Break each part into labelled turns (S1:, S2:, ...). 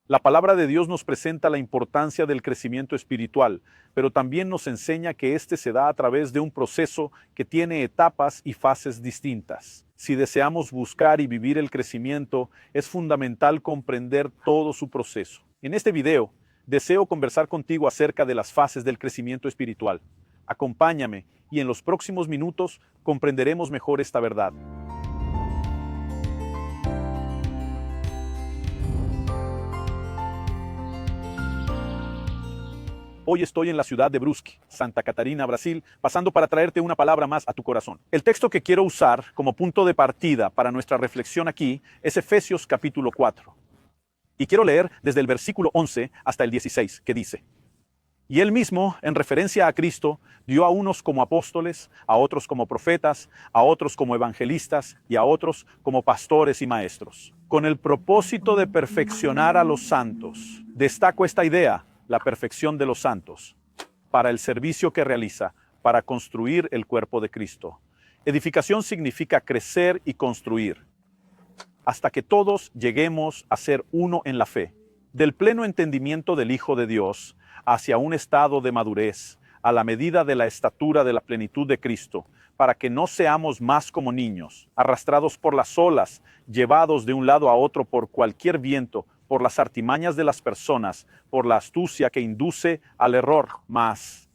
S1: La palabra de Dios nos presenta la importancia del crecimiento espiritual, pero también nos enseña que éste se da a través de un proceso que tiene etapas y fases distintas. Si deseamos buscar y vivir el crecimiento, es fundamental comprender todo su proceso. En este video, deseo conversar contigo acerca de las fases del crecimiento espiritual. Acompáñame y en los próximos minutos comprenderemos mejor esta verdad. Hoy estoy en la ciudad de Brusque, Santa Catarina, Brasil, pasando para traerte una palabra más a tu corazón. El texto que quiero usar como punto de partida para nuestra reflexión aquí es Efesios capítulo 4. Y quiero leer desde el versículo 11 hasta el 16, que dice: Y él mismo, en referencia a Cristo, dio a unos como apóstoles, a otros como profetas, a otros como evangelistas y a otros como pastores y maestros, con el propósito de perfeccionar a los santos. Destaco esta idea, la perfección de los santos, para el servicio que realiza, para construir el cuerpo de Cristo. Edificación significa crecer y construir, hasta que todos lleguemos a ser uno en la fe, del pleno entendimiento del Hijo de Dios, hacia un estado de madurez, a la medida de la estatura de la plenitud de Cristo, para que no seamos más como niños, arrastrados por las olas, llevados de un lado a otro por cualquier viento, por las artimañas de las personas, por la astucia que induce al error. Mas,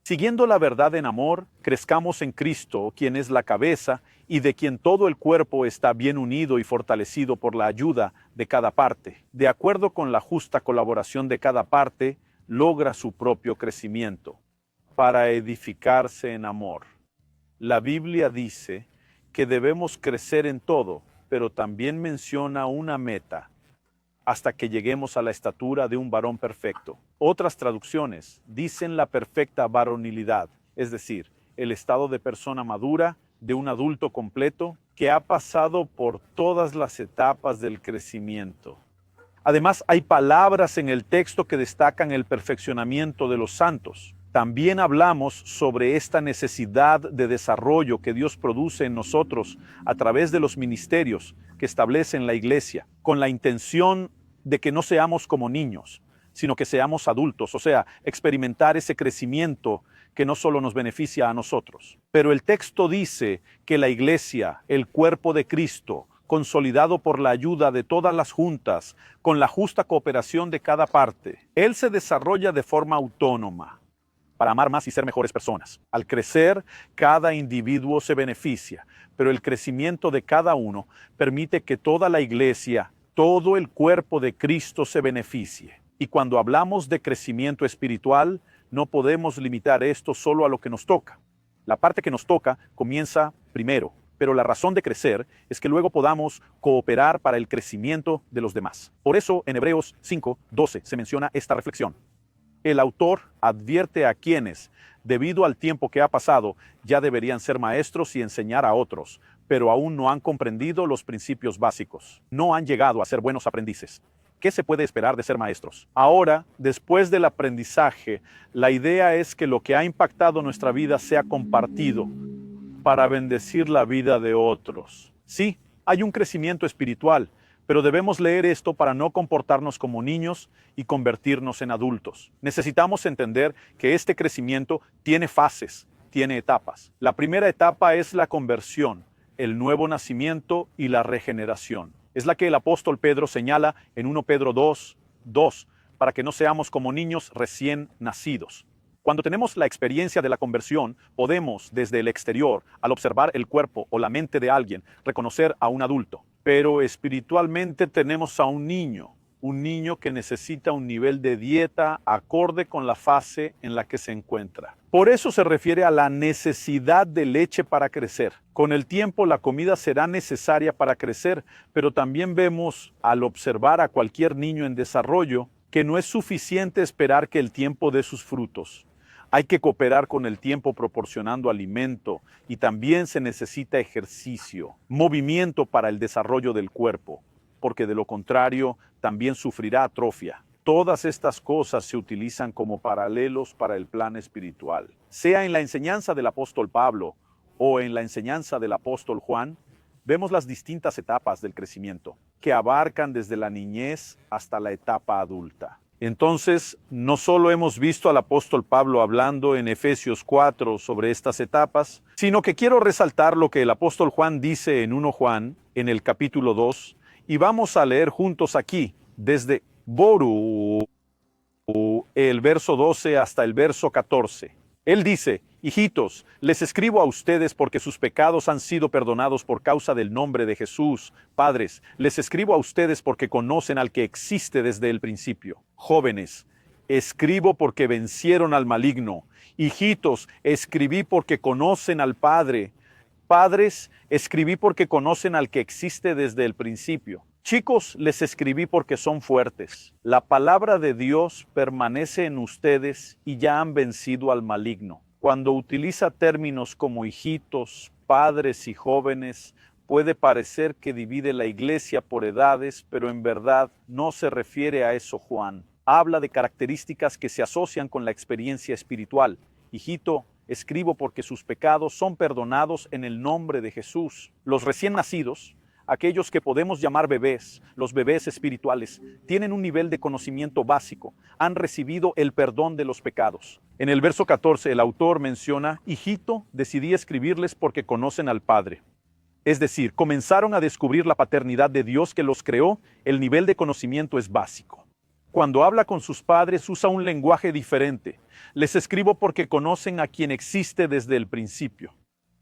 S1: siguiendo la verdad en amor, crezcamos en Cristo, quien es la cabeza, y de quien todo el cuerpo está bien unido y fortalecido por la ayuda de cada parte. De acuerdo con la justa colaboración de cada parte, logra su propio crecimiento, para edificarse en amor. La Biblia dice que debemos crecer en todo, pero también menciona una meta, hasta que lleguemos a la estatura de un varón perfecto. Otras traducciones dicen la perfecta varonilidad, es decir, el estado de persona madura, de un adulto completo, que ha pasado por todas las etapas del crecimiento. Además, hay palabras en el texto que destacan el perfeccionamiento de los santos. También hablamos sobre esta necesidad de desarrollo que Dios produce en nosotros a través de los ministerios que establece en la iglesia, con la intención de que no seamos como niños, sino que seamos adultos, o sea, experimentar ese crecimiento que no solo nos beneficia a nosotros. Pero el texto dice que la iglesia, el cuerpo de Cristo, consolidado por la ayuda de todas las juntas, con la justa cooperación de cada parte, Él se desarrolla de forma autónoma para amar más y ser mejores personas. Al crecer, cada individuo se beneficia, pero el crecimiento de cada uno permite que toda la iglesia, todo el cuerpo de Cristo se beneficie. Y cuando hablamos de crecimiento espiritual, no podemos limitar esto solo a lo que nos toca. La parte que nos toca comienza primero, pero la razón de crecer es que luego podamos cooperar para el crecimiento de los demás. Por eso en Hebreos 5:12 se menciona esta reflexión. El autor advierte a quienes, debido al tiempo que ha pasado, ya deberían ser maestros y enseñar a otros, pero aún no han comprendido los principios básicos. No han llegado a ser buenos aprendices. ¿Qué se puede esperar de ser maestros? Ahora, después del aprendizaje, la idea es que lo que ha impactado nuestra vida sea compartido para bendecir la vida de otros. Sí, hay un crecimiento espiritual, pero debemos leer esto para no comportarnos como niños y convertirnos en adultos. Necesitamos entender que este crecimiento tiene fases, tiene etapas. La primera etapa es la conversión, el nuevo nacimiento y la regeneración. Es la que el apóstol Pedro señala en 1 Pedro 2:2, para que no seamos como niños recién nacidos. Cuando tenemos la experiencia de la conversión, podemos, desde el exterior, al observar el cuerpo o la mente de alguien, reconocer a un adulto. Pero espiritualmente tenemos a un niño que necesita un nivel de dieta acorde con la fase en la que se encuentra. Por eso se refiere a la necesidad de leche para crecer. Con el tiempo la comida será necesaria para crecer, pero también vemos, al observar a cualquier niño en desarrollo, que no es suficiente esperar que el tiempo dé sus frutos. Hay que cooperar con el tiempo proporcionando alimento y también se necesita ejercicio, movimiento para el desarrollo del cuerpo, porque de lo contrario también sufrirá atrofia. Todas estas cosas se utilizan como paralelos para el plan espiritual. Sea en la enseñanza del apóstol Pablo o en la enseñanza del apóstol Juan, vemos las distintas etapas del crecimiento, que abarcan desde la niñez hasta la etapa adulta. Entonces, no solo hemos visto al apóstol Pablo hablando en Efesios 4 sobre estas etapas, sino que quiero resaltar lo que el apóstol Juan dice en 1 Juan, en el capítulo 2, y vamos a leer juntos aquí, desde Boru, el verso 12 hasta el verso 14. Él dice: hijitos, les escribo a ustedes porque sus pecados han sido perdonados por causa del nombre de Jesús. Padres, les escribo a ustedes porque conocen al que existe desde el principio. Jóvenes, escribo porque vencieron al maligno. Hijitos, escribí porque conocen al Padre. Padres, escribí porque conocen al que existe desde el principio. Chicos, les escribí porque son fuertes. La palabra de Dios permanece en ustedes y ya han vencido al maligno. Cuando utiliza términos como hijitos, padres y jóvenes, puede parecer que divide la iglesia por edades, pero en verdad no se refiere a eso Juan. Habla de características que se asocian con la experiencia espiritual. Hijito, escribo porque sus pecados son perdonados en el nombre de Jesús. Los recién nacidos, aquellos que podemos llamar bebés, los bebés espirituales, tienen un nivel de conocimiento básico, han recibido el perdón de los pecados. En el verso 14 el autor menciona: hijito, decidí escribirles porque conocen al Padre. Es decir, comenzaron a descubrir la paternidad de Dios que los creó, el nivel de conocimiento es básico. Cuando habla con sus padres usa un lenguaje diferente. Les escribo porque conocen a quien existe desde el principio,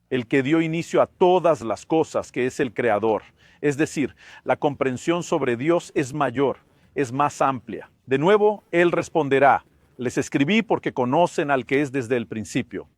S1: el que dio inicio a todas las cosas, que es el Creador. Es decir, la comprensión sobre Dios es mayor, es más amplia. De nuevo, Él responderá: les escribí porque conocen al que es desde el principio.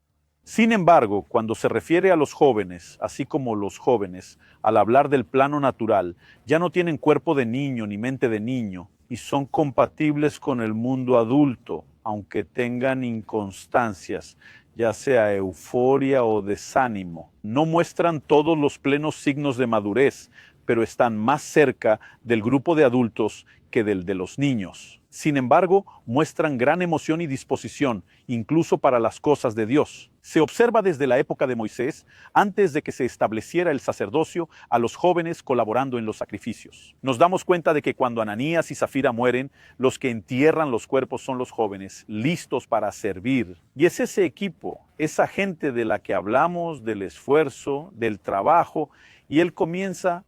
S1: Sin embargo, cuando se refiere a los jóvenes, así como los jóvenes, al hablar del plano natural, ya no tienen cuerpo de niño ni mente de niño, y son compatibles con el mundo adulto, aunque tengan inconstancias, ya sea euforia o desánimo. No muestran todos los plenos signos de madurez, pero están más cerca del grupo de adultos que del de los niños. Sin embargo, muestran gran emoción y disposición, incluso para las cosas de Dios. Se observa desde la época de Moisés, antes de que se estableciera el sacerdocio, a los jóvenes colaborando en los sacrificios. Nos damos cuenta de que cuando Ananías y Zafira mueren, los que entierran los cuerpos son los jóvenes, listos para servir. Y es ese equipo, esa gente de la que hablamos, del esfuerzo, del trabajo, y él comienza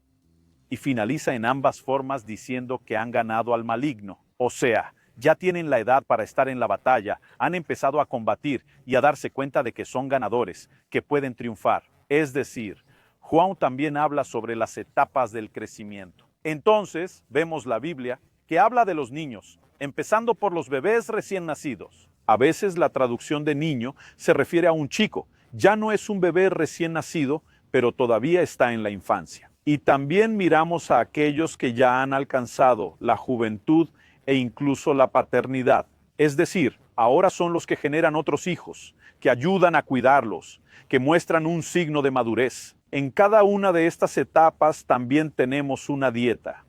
S1: y finaliza en ambas formas diciendo que han ganado al maligno. O sea, ya tienen la edad para estar en la batalla, han empezado a combatir y a darse cuenta de que son ganadores, que pueden triunfar. Es decir, Juan también habla sobre las etapas del crecimiento. Entonces, vemos la Biblia que habla de los niños, empezando por los bebés recién nacidos. A veces la traducción de niño se refiere a un chico. Ya no es un bebé recién nacido, pero todavía está en la infancia. Y también miramos a aquellos que ya han alcanzado la juventud e incluso la paternidad. Es decir, ahora son los que generan otros hijos, que ayudan a cuidarlos, que muestran un signo de madurez. En cada una de estas etapas también tenemos una dieta.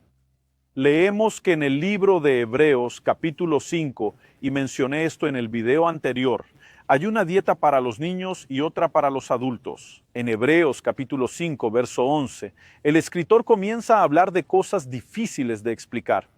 S1: Leemos que en el libro de Hebreos, capítulo 5, y mencioné esto en el video anterior, hay una dieta para los niños y otra para los adultos. En Hebreos capítulo 5, verso 11, el escritor comienza a hablar de cosas difíciles de explicar,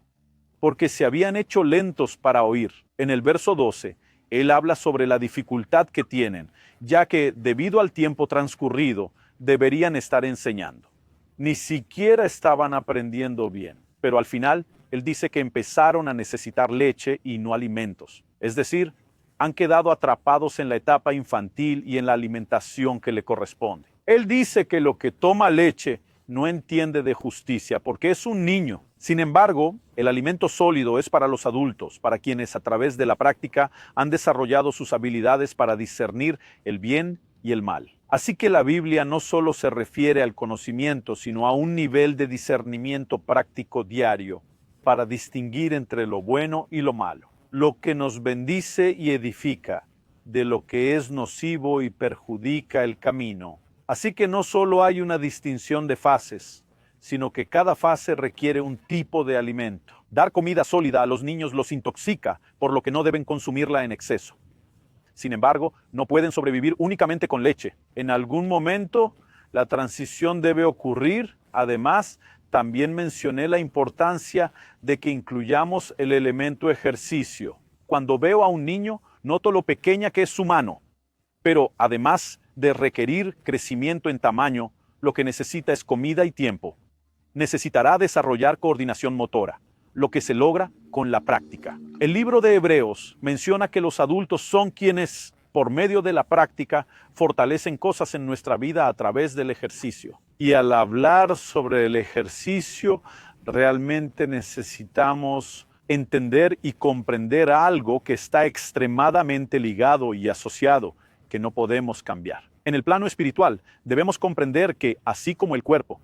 S1: porque se habían hecho lentos para oír. En el verso 12, él habla sobre la dificultad que tienen, ya que debido al tiempo transcurrido, deberían estar enseñando. Ni siquiera estaban aprendiendo bien, pero al final, él dice que empezaron a necesitar leche y no alimentos. Es decir, han quedado atrapados en la etapa infantil y en la alimentación que le corresponde. Él dice que lo que toma leche no entiende de justicia porque es un niño. Sin embargo, el alimento sólido es para los adultos, para quienes a través de la práctica han desarrollado sus habilidades para discernir el bien y el mal. Así que la Biblia no solo se refiere al conocimiento, sino a un nivel de discernimiento práctico diario para distinguir entre lo bueno y lo malo, lo que nos bendice y edifica, de lo que es nocivo y perjudica el camino. Así que no solo hay una distinción de fases, sino que cada fase requiere un tipo de alimento. Dar comida sólida a los niños los intoxica, por lo que no deben consumirla en exceso. Sin embargo, no pueden sobrevivir únicamente con leche. En algún momento La transición debe ocurrir. Además, también mencioné la importancia de que incluyamos el elemento ejercicio. Cuando veo a un niño, noto lo pequeña que es su mano, pero además de requerir crecimiento en tamaño, lo que necesita es comida y tiempo. Necesitará desarrollar coordinación motora, lo que se logra con la práctica. El libro de Hebreos menciona que los adultos son quienes, por medio de la práctica, fortalecen cosas en nuestra vida a través del ejercicio. Y al hablar sobre el ejercicio, realmente necesitamos entender y comprender algo que está extremadamente ligado y asociado, que no podemos cambiar. En el plano espiritual, debemos comprender que, así como el cuerpo,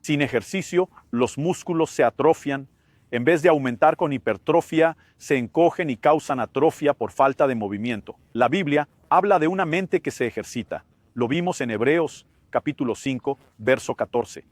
S1: sin ejercicio, los músculos se atrofian. En vez de aumentar con hipertrofia, se encogen y causan atrofia por falta de movimiento. La Biblia habla de una mente que se ejercita. Lo vimos en Hebreos, capítulo 5, verso 14.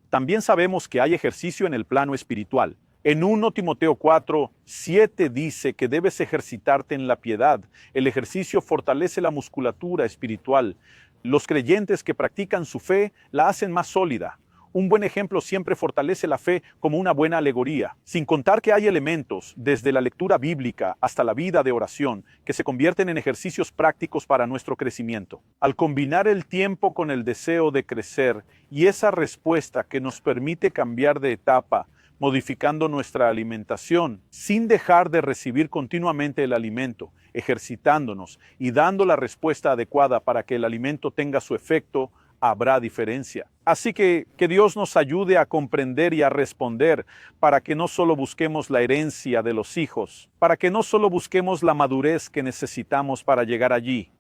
S1: También sabemos que hay ejercicio en el plano espiritual. En 1 Timoteo 4, 7 dice que debes ejercitarte en la piedad. El ejercicio fortalece la musculatura espiritual. Los creyentes que practican su fe la hacen más sólida. Un buen ejemplo siempre fortalece la fe como una buena alegoría, sin contar que hay elementos, desde la lectura bíblica hasta la vida de oración, que se convierten en ejercicios prácticos para nuestro crecimiento. Al combinar el tiempo con el deseo de crecer y esa respuesta que nos permite cambiar de etapa, modificando nuestra alimentación, sin dejar de recibir continuamente el alimento, ejercitándonos y dando la respuesta adecuada para que el alimento tenga su efecto, habrá diferencia. Así que Dios nos ayude a comprender y a responder para que no solo busquemos la herencia de los hijos, para que no solo busquemos la madurez que necesitamos para llegar allí.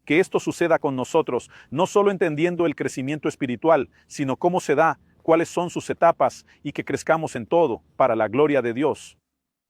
S1: Que esto suceda con nosotros, no solo entendiendo el crecimiento espiritual, sino cómo se da, cuáles son sus etapas y que crezcamos en todo para la gloria de Dios.